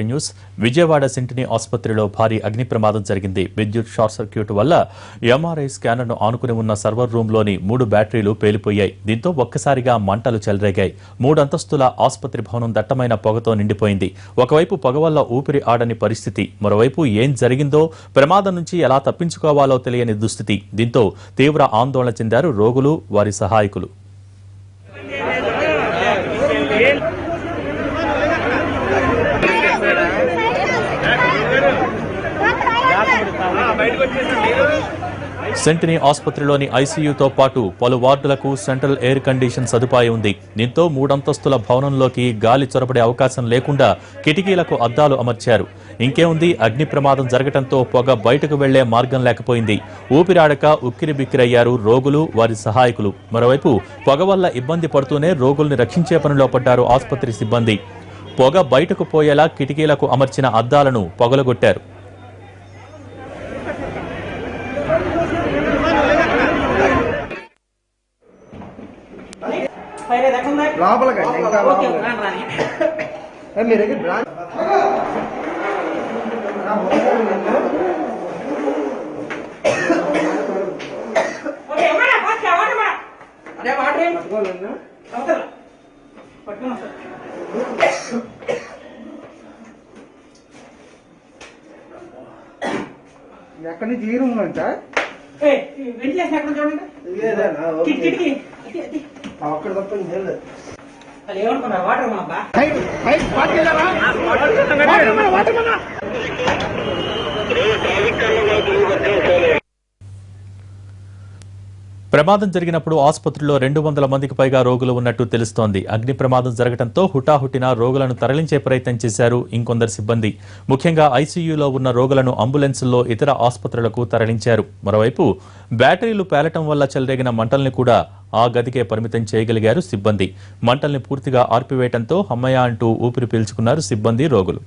Breaking news. Vijayawada సింటినీ ఆసుపత్రిలో భారీ అగ్ని ప్రమాదం జరిగింది. విద్యుత్ షార్ట్ సర్క్యూట్ వల్ల ఎంఆర్ఐ స్కానర్ను ఆనుకుని ఉన్న సర్వర్ రూమ్లోని 3 బ్యాటరీలు పేలిపోయాయి. దీంతో ఒక్కసారిగా మంటలు చెలరేగాయి. 3 అంతస్తుల ఆసుపత్రి భవనం దట్టమైన పొగతో నిండిపోయింది. ఒకవైపు పొగ వల్ల ఊపిరి ఆడని పరిస్థితి, మరోవైపు ఏం జరిగిందో, ప్రమాదం నుంచి ఎలా తప్పించుకోవాలో తెలియని దుస్థితి. దీంతో తీవ్ర ఆందోళన చెందారు రోగులు, వారి సహాయకులు. సెంటినీ ఆసుపత్రిలోని ఐసీయూతో పాటు పలు వార్డులకు సెంట్రల్ ఎయిర్ కండిషన్ సదుపాయం ఉంది. దీంతో 3 అంతస్తుల భవనంలోకి గాలి చొరబడే అవకాశం లేకుండా కిటికీలకు అద్దాలు అమర్చారు. ఇంకేముంది, అగ్ని ప్రమాదం జరగడంతో పొగ బయటకు వెళ్లే మార్గం లేకపోయింది. ఊపిరాడక ఉక్కిరిబిక్కిరయ్యారు రోగులు, వారి సహాయకులు. మరోవైపు పొగ వల్ల ఇబ్బంది పడుతూనే రోగుల్ని రక్షించే పనిలో పడ్డారు ఆసుపత్రి సిబ్బంది. పొగ బయటకు పోయేలా కిటికీలకు అమర్చిన అద్దాలను పగలగొట్టారు. ఎక్కడి నుంచి ఈ రూమ్ అంట అక్కడ తప్ప ప్రమాదం జరిగినప్పుడు ఆసుపత్రిలో 200 మందికి పైగా రోగులు ఉన్నట్టు తెలుస్తోంది. అగ్ని ప్రమాదం జరగడంతో హుటాహుటిన రోగులను తరలించే ప్రయత్నం చేశారు ఇంకొందరు సిబ్బంది. ముఖ్యంగా ఐసీయూలో ఉన్న రోగులను అంబులెన్సుల్లో ఇతర ఆసుపత్రులకు తరలించారు. మరోవైపు బ్యాటరీలు పేలటం వల్ల చెలరేగిన మంటల్ని కూడా ఆ గదికే పరిమితం చేయగలిగారు సిబ్బంది. మంటల్ని పూర్తిగా ఆర్పివేయడంతో హమ్మయ్య అంటూ ఊపిరి పీల్చుకున్నారు సిబ్బంది, రోగులు.